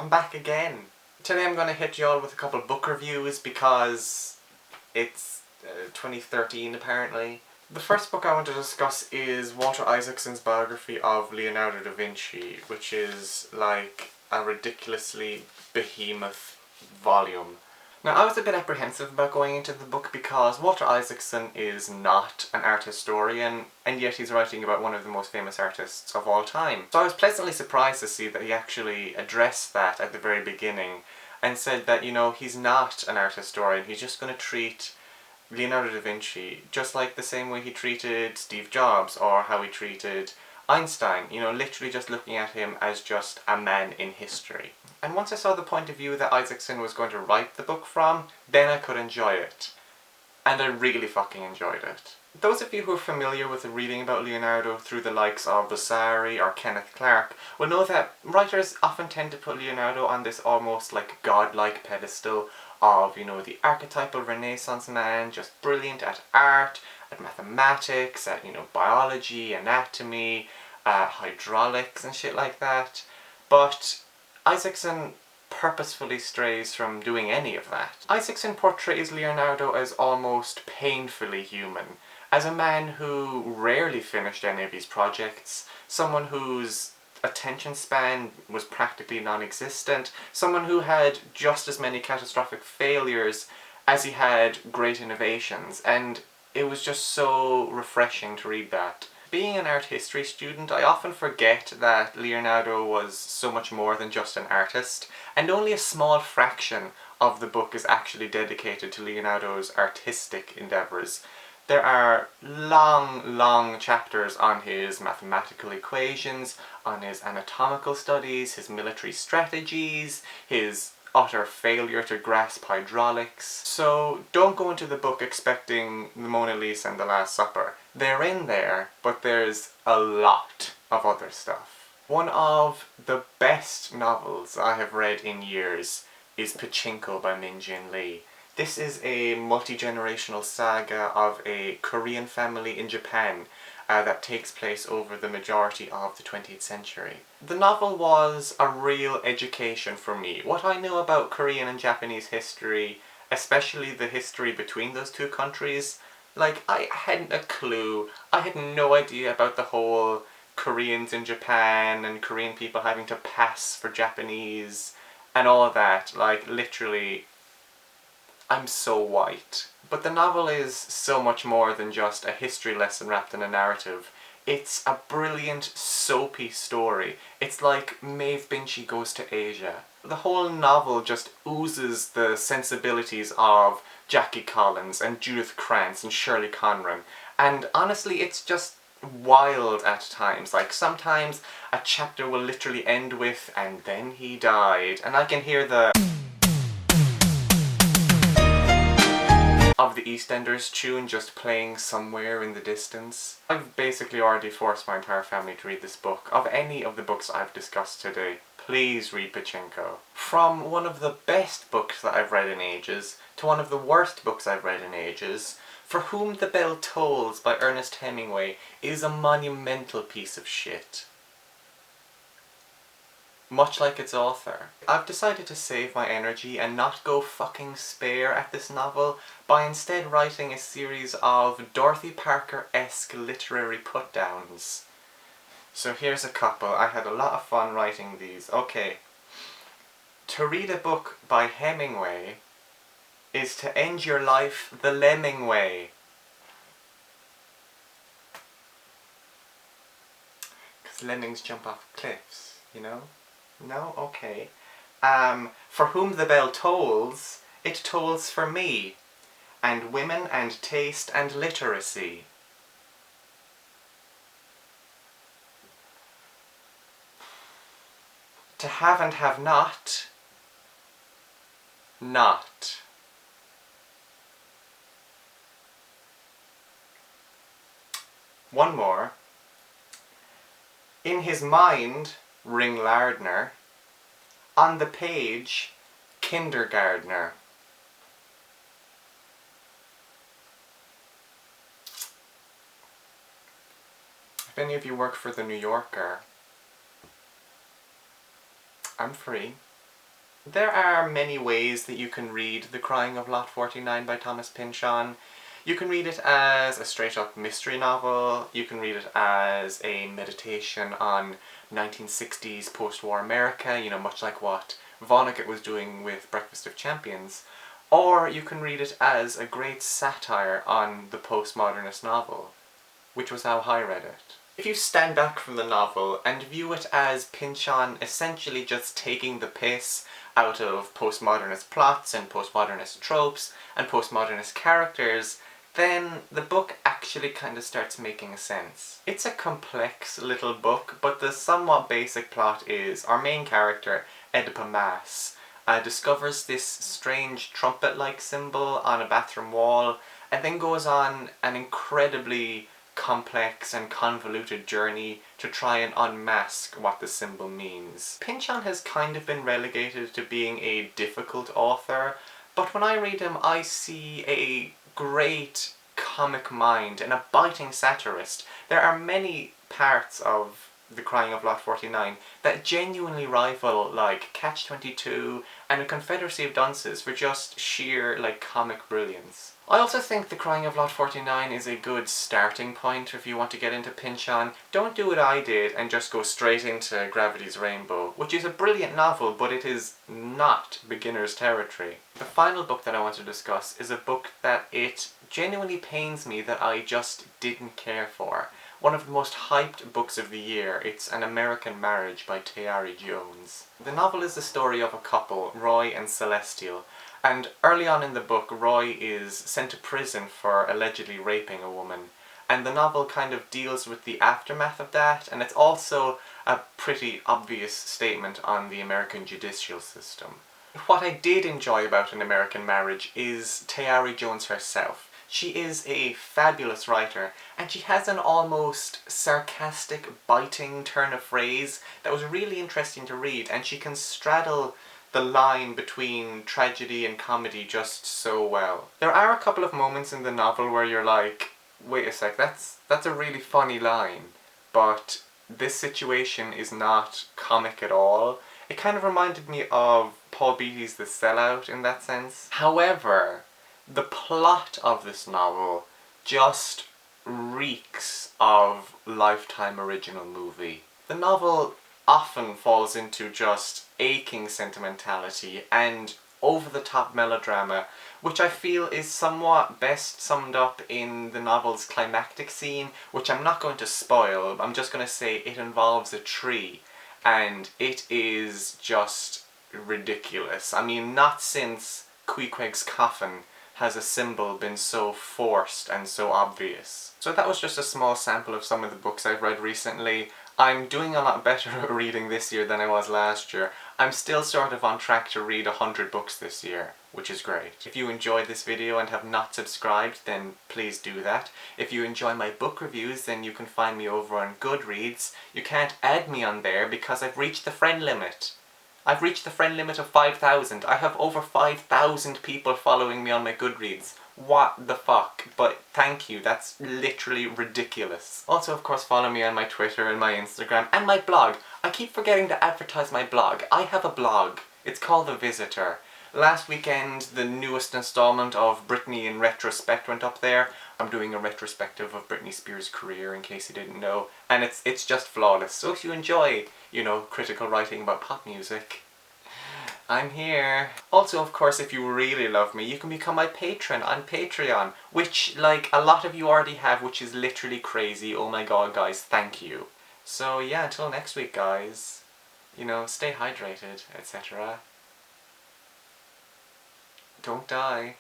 I'm back again. Today I'm going to hit you all with a couple book reviews because it's 2013 apparently. The first book I want to discuss is Walter Isaacson's biography of Leonardo da Vinci, which is like a ridiculously behemoth volume. Now, I was a bit apprehensive about going into the book because Walter Isaacson is not an art historian, and yet he's writing about one of the most famous artists of all time. So I was pleasantly surprised to see that he actually addressed that at the very beginning and said that, you know, he's not an art historian, he's just going to treat Leonardo da Vinci just like the same way he treated Steve Jobs or how he treated Einstein, you know, literally just looking at him as just a man in history. And once I saw the point of view that Isaacson was going to write the book from, then I could enjoy it. And I really fucking enjoyed it. Those of you who are familiar with reading about Leonardo through the likes of Vasari or Kenneth Clark will know that writers often tend to put Leonardo on this almost like godlike pedestal of, you know, the archetypal Renaissance man, just brilliant at art, at mathematics, at, you know, biology, anatomy, hydraulics and shit like that. But Isaacson purposefully strays from doing any of that. Isaacson portrays Leonardo as almost painfully human, as a man who rarely finished any of his projects, someone whose attention span was practically non-existent, someone who had just as many catastrophic failures as he had great innovations, and it was just so refreshing to read that. Being an art history student, I often forget that Leonardo was so much more than just an artist, and only a small fraction of the book is actually dedicated to Leonardo's artistic endeavours. There are long chapters on his mathematical equations, on his anatomical studies, his military strategies, his utter failure to grasp hydraulics. So don't go into the book expecting the Mona Lisa and the Last Supper. They're in there, but there's a lot of other stuff. One of the best novels I have read in years is Pachinko by Min-Jin Lee. This is a multi-generational saga of a Korean family in Japan that takes place over the majority of the 20th century. The novel was a real education for me. What I know about Korean and Japanese history, especially the history between those two countries, like, I hadn't a clue. I had no idea about the whole Koreans in Japan and Korean people having to pass for Japanese and all of that. Like, literally, I'm so white. But the novel is so much more than just a history lesson wrapped in a narrative. It's a brilliant, soapy story. It's like Maeve Binchy Goes to Asia. The whole novel just oozes the sensibilities of Jackie Collins and Judith Krantz and Shirley Conran. And honestly, it's just wild at times. Like, sometimes a chapter will literally end with, "and then he died," and I can hear the of the EastEnders tune just playing somewhere in the distance. I've basically already forced my entire family to read this book. Of any of the books I've discussed today, please read Pachinko. From one of the best books that I've read in ages, to one of the worst books I've read in ages, For Whom the Bell Tolls by Ernest Hemingway is a monumental piece of shit. Much like its author. I've decided to save my energy and not go fucking spare at this novel by instead writing a series of Dorothy Parker-esque literary put-downs. So here's a couple. I had a lot of fun writing these. Okay. To read a book by Hemingway is to end your life the lemming way. Because lemmings jump off cliffs, you know? No? Okay. For Whom the Bell Tolls, it tolls for me, and women and taste and literacy. To have and have not, not. One more. In his mind, Ring Lardner. On the page, kindergartner. If any of you work for The New Yorker, I'm free. There are many ways that you can read The Crying of Lot 49 by Thomas Pynchon. You can read it as a straight-up mystery novel, you can read it as a meditation on 1960s post-war America, you know, much like what Vonnegut was doing with Breakfast of Champions, or you can read it as a great satire on the postmodernist novel, which was how I read it. If you stand back from the novel and view it as Pynchon essentially just taking the piss out of postmodernist plots and postmodernist tropes and postmodernist characters, then the book actually kind of starts making sense. It's a complex little book, but the somewhat basic plot is our main character, Oedipa Maas, discovers this strange trumpet-like symbol on a bathroom wall and then goes on an incredibly complex and convoluted journey to try and unmask what the symbol means. Pynchon has kind of been relegated to being a difficult author, but when I read him I see a great comic mind and a biting satirist. There are many parts of The Crying of Lot 49 that genuinely rival like Catch-22 and A Confederacy of Dunces for just sheer like comic brilliance. I also think The Crying of Lot 49 is a good starting point if you want to get into Pynchon. Don't do what I did and just go straight into Gravity's Rainbow, which is a brilliant novel, but it is not beginner's territory. The final book that I want to discuss is a book that it genuinely pains me that I just didn't care for. One of the most hyped books of the year. It's An American Marriage by Tayari Jones. The novel is the story of a couple, Roy and Celestial, and early on in the book Roy is sent to prison for allegedly raping a woman, and the novel kind of deals with the aftermath of that, and it's also a pretty obvious statement on the American judicial system. What I did enjoy about An American Marriage is Tayari Jones herself. She is a fabulous writer, and she has an almost sarcastic, biting turn of phrase that was really interesting to read, and she can straddle the line between tragedy and comedy just so well. There are a couple of moments in the novel where you're like, wait a sec, that's a really funny line, but this situation is not comic at all. It kind of reminded me of Paul Beatty's The Sellout in that sense. However, the plot of this novel just reeks of Lifetime original movie. The novel often falls into just aching sentimentality and over-the-top melodrama, which I feel is somewhat best summed up in the novel's climactic scene, which I'm not going to spoil. I'm just going to say it involves a tree, and it is just ridiculous. I mean, not since Queequeg's coffin has a symbol been so forced and so obvious. So that was just a small sample of some of the books I've read recently. I'm doing a lot better at reading this year than I was last year. I'm still sort of on track to read 100 books this year, which is great. If you enjoyed this video and have not subscribed, then please do that. If you enjoy my book reviews, then you can find me over on Goodreads. You can't add me on there because I've reached the friend limit. I've reached the friend limit of 5,000. I have over 5,000 people following me on my Goodreads. What the fuck? But thank you, that's literally ridiculous. Also, of course, follow me on my Twitter and my Instagram and my blog. I keep forgetting to advertise my blog. I have a blog. It's called The Visitor. Last weekend, the newest installment of Britney in Retrospect went up there. I'm doing a retrospective of Britney Spears' career, in case you didn't know, and it's just flawless. So if you enjoy, you know, critical writing about pop music, I'm here. Also, of course, if you really love me, you can become my patron on Patreon, which, like, a lot of you already have, which is literally crazy. Oh my god, guys, thank you. So yeah, until next week, guys, you know, stay hydrated, etc. Don't die.